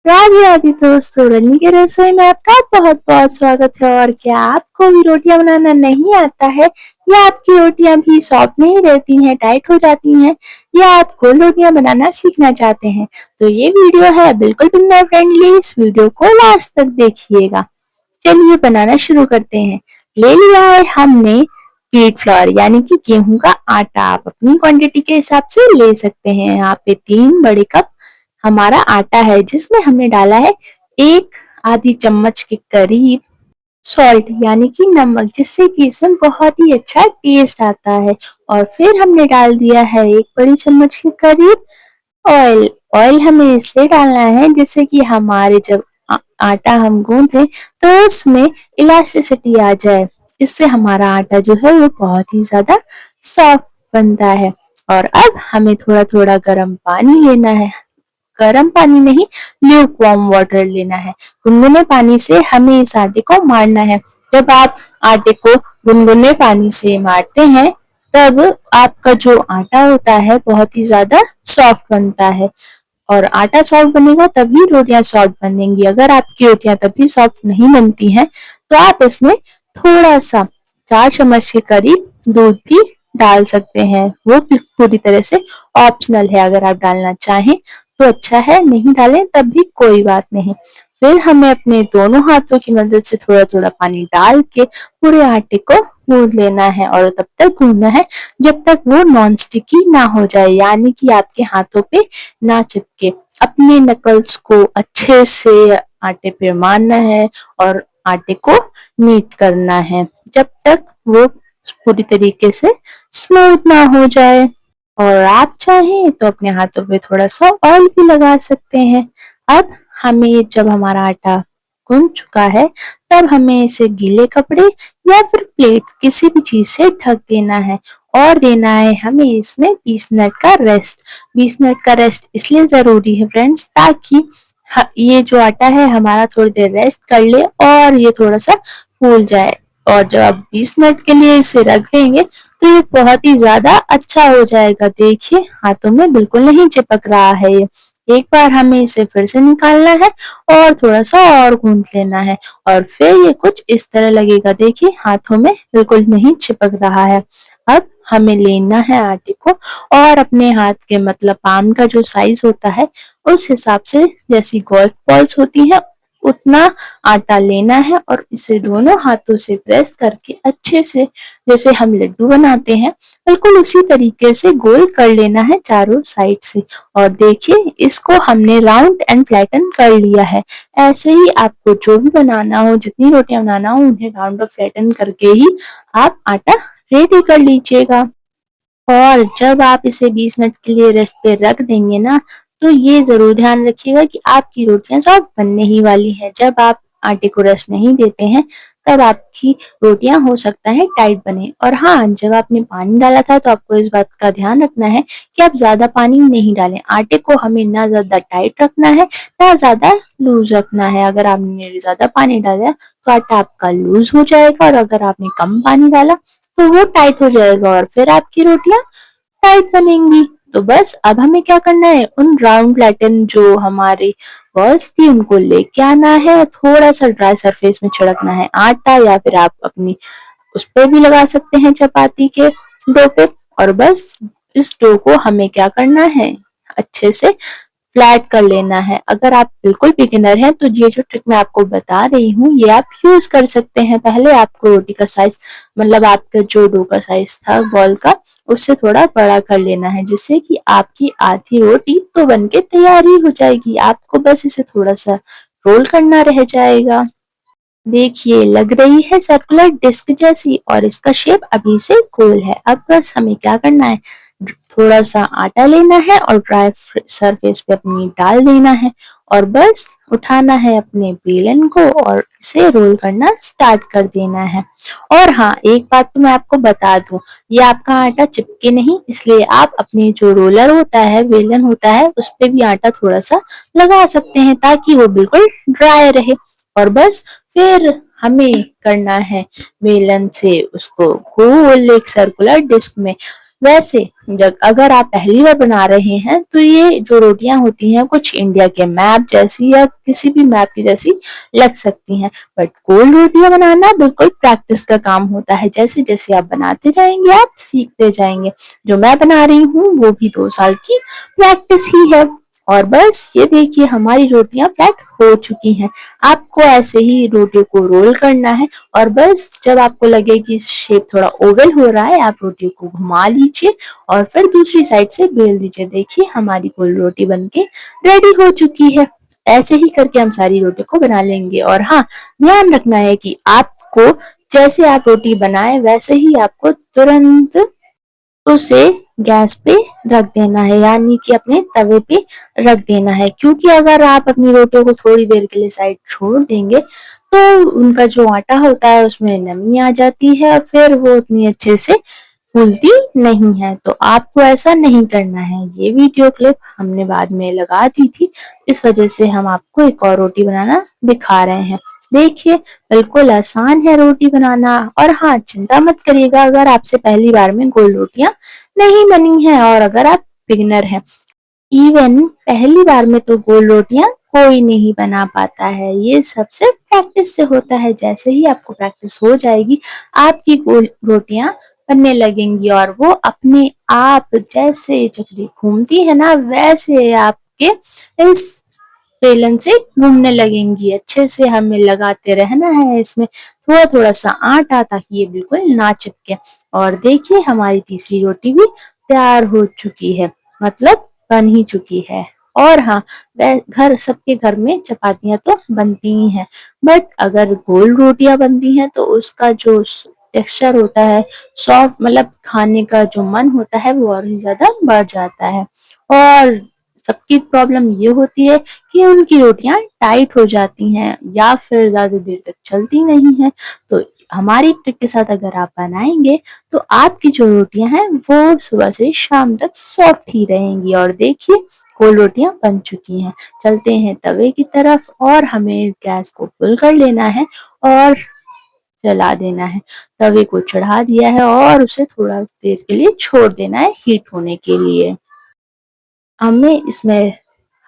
राधे राधे दोस्तों, रन्नी के रसोई में आपका बहुत बहुत स्वागत है। और क्या आपको भी रोटियां बनाना नहीं आता है, या आपकी रोटियां भी सॉफ्ट नहीं रहती हैं, टाइट हो जाती हैं, या आप गोल रोटियां बनाना सीखना चाहते हैं, तो ये वीडियो है बिल्कुल बिगिनर फ्रेंडली। इस वीडियो को लास्ट तक देखिएगा। चलिए बनाना शुरू करते हैं। ले लिया है हमने व्हीट फ्लोर यानी कि गेहूं का आटा। आप अपनी क्वांटिटी के हिसाब से ले सकते हैं। यहाँ पे 3 बड़े कप हमारा आटा है, जिसमें हमने डाला है एक आधी चम्मच के करीब सॉल्ट यानी कि नमक, जिससे कि इसमें बहुत ही अच्छा टेस्ट आता है। और फिर हमने डाल दिया है 1 बड़ी चम्मच के करीब ऑयल। ऑयल हमें इसलिए डालना है जिससे कि हमारे जब आटा हम गूंथे तो उसमें इलास्टिसिटी आ जाए। इससे हमारा आटा जो है वो बहुत ही ज्यादा सॉफ्ट बनता है। और अब हमें थोड़ा थोड़ा गर्म पानी लेना है। गर्म पानी नहीं, ल्यूक वार्म वाटर लेना है। गुनगुने पानी से हमें इस आटे को मारना है। जब आप आटे को गुनगुने पानी से मारते हैं, तब आपका जो आटा होता है बहुत ही ज्यादा सॉफ्ट बनता है। और आटा सॉफ्ट बनेगा तभी रोटियां सॉफ्ट बनेंगी। अगर आपकी रोटियां तभी सॉफ्ट नहीं बनती हैं, तो आप इसमें थोड़ा सा 4 चम्मच के करीब दूध भी डाल सकते हैं। वो भी पूरी तरह से ऑप्शनल है। अगर आप डालना चाहें तो अच्छा है, नहीं डालें तब भी कोई बात नहीं। फिर हमें अपने दोनों हाथों की मदद से थोड़ा थोड़ा पानी डाल के पूरे आटे को गूंद लेना है। और तब तक गूंदना है जब तक वो नॉन स्टिकी ना हो जाए, यानी कि आपके हाथों पे ना चिपके। अपने नकल्स को अच्छे से आटे पे मारना है और आटे को नीट करना है जब तक वो पूरी तरीके से स्मूथ ना हो जाए। और आप चाहें तो अपने हाथों पे थोड़ा सा ऑयल भी लगा सकते हैं। अब हमें जब हमारा आटा गूंथ चुका है, तब हमें इसे गीले कपड़े या फिर प्लेट किसी भी चीज से ढक देना है। और देना है हमें इसमें 20 मिनट का रेस्ट। 20 मिनट का रेस्ट इसलिए जरूरी है फ्रेंड्स, ताकि ये जो आटा है हमारा थोड़ी देर रेस्ट कर ले और ये थोड़ा सा फूल जाए। और जब आप 20 मिनट के लिए इसे रख देंगे तो ये बहुत ही ज्यादा अच्छा हो जाएगा। देखिए हाथों में बिल्कुल नहीं चिपक रहा है ये। एक बार हमें इसे फिर से निकालना है और थोड़ा सा और गूंथ लेना है, और फिर ये कुछ इस तरह लगेगा। देखिए हाथों में बिल्कुल नहीं चिपक रहा है। अब हमें लेना है आटे को और अपने हाथ के मतलब पाम का जो साइज होता है उस हिसाब से, जैसी गोल्फ बॉल्स होती है उतना आटा लेना है और इसे दोनों हाथों से प्रेस करके अच्छे से, जैसे हम लड्डू बनाते हैं बिल्कुल उसी तरीके से गोल कर लेना है चारों साइड से। और देखिए इसको हमने राउंड एंड फ्लैटन कर लिया है। ऐसे ही आपको जो भी बनाना हो, जितनी रोटियां बनाना हो, उन्हें राउंड और फ्लैटन करके ही आप आटा रेडी कर लीजिएगा। और जब आप इसे 20 मिनट के लिए रेस्ट पे रख देंगे ना, तो ये जरूर ध्यान रखिएगा कि आपकी रोटियां सॉफ्ट बनने ही वाली है। जब आप आटे को रेस्ट नहीं देते हैं, तब आपकी रोटियां हो सकता है टाइट बने। और हाँ, जब आपने पानी डाला था तो आपको इस बात का ध्यान रखना है कि आप ज्यादा पानी नहीं डालें। आटे को हमें ना ज्यादा टाइट रखना है, ना ज्यादा लूज रखना है। अगर आपने ज्यादा पानी डाला तो आटा आपका लूज हो जाएगा, और अगर आपने कम पानी डाला तो वो टाइट हो जाएगा और फिर आपकी रोटियां टाइट बनेंगी। तो बस अब हमें क्या करना है, उन राउंड फ्लैटन जो हमारी बॉल्स थी उनको लेके आना है। थोड़ा सा ड्राई सरफेस में छिड़कना है आटा, या फिर आप अपनी उस पे भी लगा सकते हैं चपाती के डो पे। और बस इस डो को हमें क्या करना है, अच्छे से फ्लैट कर लेना है। अगर आप बिल्कुल बिगिनर हैं तो ये जो ट्रिक मैं आपको बता रही हूँ ये आप यूज कर सकते हैं। पहले आपको रोटी का साइज, मतलब आपका जो डो का साइज था बॉल का, उससे थोड़ा बड़ा कर लेना है, जिससे कि आपकी आधी रोटी तो बनके तैयार ही हो जाएगी। आपको बस इसे थोड़ा सा रोल करना रह जाएगा। देखिए लग रही है सर्कुलर डिस्क जैसी, और इसका शेप अभी से गोल है। अब बस हमें क्या करना है, थोड़ा सा आटा लेना है और ड्राई सरफेस पे अपनी डाल देना है। और बस उठाना है अपने बेलन को और इसे रोल करना स्टार्ट कर देना है। और हाँ, एक बात तो मैं आपको बता दूं, ये आपका आटा चिपके नहीं, इसलिए आप अपने जो रोलर होता है, बेलन होता है, उस पे भी आटा थोड़ा सा लगा सकते हैं ताकि वो बिल्कुल ड्राई रहे। और बस फिर हमें करना है बेलन से उसको गोल एक सर्कुलर डिस्क में वैसे जब अगर आप पहली बार बना रहे हैं तो ये जो रोटियां होती हैं कुछ इंडिया के मैप जैसी या किसी भी मैप की जैसी लग सकती हैं, बट गोल रोटियां बनाना बिल्कुल प्रैक्टिस का काम होता है। जैसे जैसे आप बनाते जाएंगे आप सीखते जाएंगे। जो मैं बना रही हूँ वो भी 2 साल की प्रैक्टिस ही है। और बस ये देखिए हमारी रोटियां फ्लैट हो चुकी हैं। आपको ऐसे ही रोटियों को रोल करना है और बस जब आपको लगे कि शेप थोड़ा ओवल हो रहा है आप रोटियों को घुमा लीजिए और फिर दूसरी साइड से बेल दीजिए। देखिए हमारी गोल रोटी बनके रेडी हो चुकी है। ऐसे ही करके हम सारी रोटियों को बना लेंगे। और हाँ, ध्यान रखना है कि आपको जैसे आप रोटी बनाए वैसे ही आपको तुरंत उसे गैस पे रख देना है, यानी कि अपने तवे पे रख देना है। क्योंकि अगर आप अपनी रोटियों को थोड़ी देर के लिए साइड छोड़ देंगे तो उनका जो आटा होता है उसमें नमी आ जाती है और फिर वो उतनी अच्छे से फूलती नहीं है। तो आपको ऐसा नहीं करना है। ये वीडियो क्लिप हमने बाद में लगा दी थी, इस वजह से हम आपको एक और रोटी बनाना दिखा रहे हैं। देखिए बिल्कुल आसान है रोटी बनाना। और हाँ, चिंता मत करिएगा अगर आपसे पहली बार में गोल रोटियां नहीं बनी है और अगर आप बिगिनर हैं। इवन पहली बार में तो गोल रोटियां कोई नहीं बना पाता है। ये सबसे प्रैक्टिस से होता है। जैसे ही आपको प्रैक्टिस हो जाएगी आपकी गोल रोटियां बनने लगेंगी और वो अपने आप जैसे चक्री घूमती है ना वैसे आपके इस बेलन से घूमने लगेंगी। अच्छे से हमें लगाते रहना है इसमें थोड़ा थोड़ा सा आटा ताकि ये बिल्कुल ना चिपके। और देखिए हमारी तीसरी रोटी भी तैयार हो चुकी है, मतलब बन ही चुकी है। और हाँ, घर सबके घर में चपातियां तो बनती ही हैं, बट अगर गोल रोटियां बनती हैं तो उसका जो टेक्सचर होता है सॉफ्ट, मतलब खाने का जो मन होता है वो और ही ज्यादा बढ़ जाता है। और सबकी प्रॉब्लम ये होती है कि उनकी रोटियां टाइट हो जाती हैं या फिर ज्यादा देर तक चलती नहीं है। तो हमारी ट्रिक के साथ अगर आप बनाएंगे तो आपकी जो रोटियां हैं वो सुबह से शाम तक सॉफ्ट ही रहेंगी। और देखिए गोल रोटियां बन चुकी हैं। चलते हैं तवे की तरफ और हमें गैस को फुल कर लेना है और जला देना है। तवे को चढ़ा दिया है और उसे थोड़ा देर के लिए छोड़ देना है हीट होने के लिए। हमें इसमें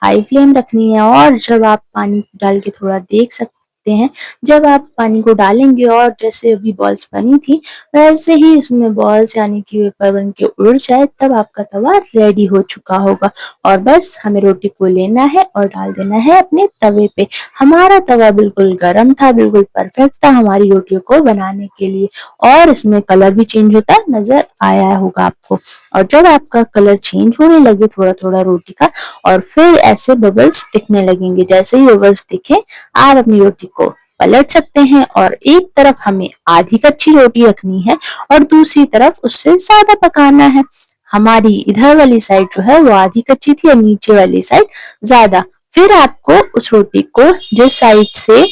हाई फ्लेम रखनी है और जब आप पानी डाल के थोड़ा देख सकते हैं, जब आप पानी को डालेंगे और जैसे अभी बॉल्स बनी थी वैसे ही उसमें बॉल्स यानी कि वेपर बन के उड़ जाए तब आपका तवा रेडी हो चुका होगा। और बस हमें रोटी को लेना है और डाल देना है अपने तवे पे। हमारा तवा बिल्कुल गर्म था, बिल्कुल परफेक्ट था हमारी रोटियों को बनाने के लिए। और इसमें कलर भी चेंज होता नजर आया होगा आपको। और जब आपका कलर चेंज होने लगे थोड़ा थोड़ा रोटी का और फिर ऐसे बबल्स दिखने लगेंगे, जैसे ही बबल्स दिखे आप अपनी रोटी को पलट सकते हैं। और एक तरफ हमें आधी कच्ची रोटी रखनी है और दूसरी तरफ उससे ज्यादा पकाना है। हमारी इधर वाली साइड जो है वो आधी कच्ची थी और नीचे वाली साइड ज्यादा। फिर आपको उस रोटी को जिस साइड से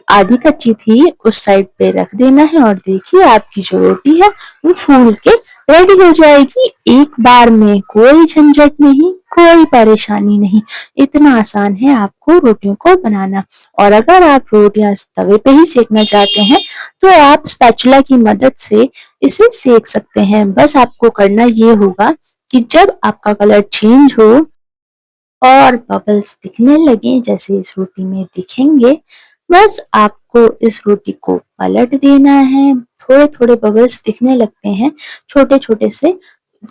आधी कच्ची थी उस साइड पे रख देना है और देखिए आपकी जो रोटी है वो फूल के रेडी हो जाएगी एक बार में। कोई झंझट नहीं, कोई परेशानी नहीं। इतना आसान है आपको रोटियों को बनाना। और अगर आप रोटियां तवे पे ही सेकना चाहते हैं तो आप स्पैचुला की मदद से इसे सेक सकते हैं। बस आपको करना ये होगा कि जब आपका कलर चेंज हो और बबल्स दिखने लगे जैसे इस रोटी में दिखेंगे, बस आपको इस रोटी को पलट देना है। थोड़े थोड़े बबल्स दिखने लगते हैं छोटे छोटे से,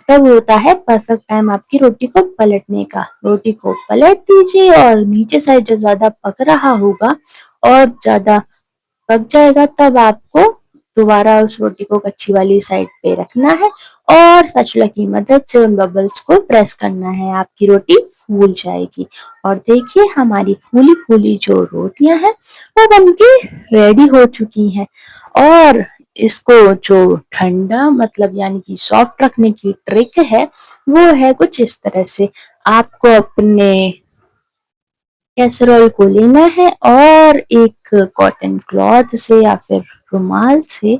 तब होता है परफेक्ट टाइम आपकी रोटी को पलटने का। रोटी को पलट दीजिए और नीचे साइड जब ज्यादा पक रहा होगा और ज्यादा पक जाएगा तब आपको दोबारा उस रोटी को कच्ची वाली साइड पे रखना है और स्पैचुला की मदद से उन बबल्स को प्रेस करना है। आपकी रोटी फूल जाएगी। और देखिए हमारी फूली फूली जो रोटियां हैं वो बनके रेडी हो चुकी हैं। और इसको जो ठंडा मतलब यानी कि सॉफ्ट रखने की ट्रिक है वो है कुछ इस तरह से। आपको अपने कैसरोल को लेना है और एक कॉटन क्लॉथ से या फिर रुमाल से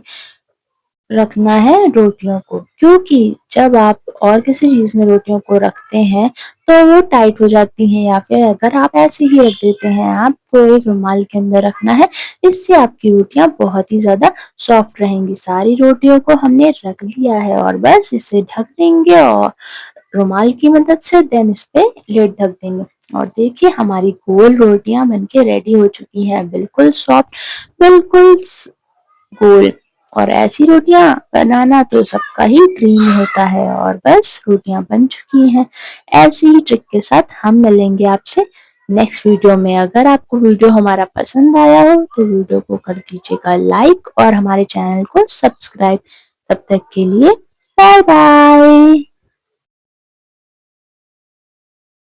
रखना है रोटियों को, क्योंकि जब आप और किसी चीज में रोटियों को रखते हैं तो वो टाइट हो जाती हैं, या फिर अगर आप ऐसे ही रख देते हैं, आपको एक रुमाल के अंदर रखना है। इससे आपकी रोटियां बहुत ही ज्यादा सॉफ्ट रहेंगी। सारी रोटियों को हमने रख लिया है और बस इसे ढक देंगे और रुमाल की मदद से देन इस पे लिड ढक देंगे। और देखिए हमारी गोल रोटियां बनके रेडी हो चुकी हैं, बिल्कुल सॉफ्ट, बिल्कुल गोल। और ऐसी रोटियां बनाना तो सबका ही ड्रीम होता है। और बस रोटियां बन चुकी हैं। ऐसी ही ट्रिक के साथ हम मिलेंगे आपसे नेक्स्ट वीडियो में। अगर आपको वीडियो हमारा पसंद आया हो तो वीडियो को कर दीजिएगा लाइक और हमारे चैनल को सब्सक्राइब। तब तक के लिए बाय बाय।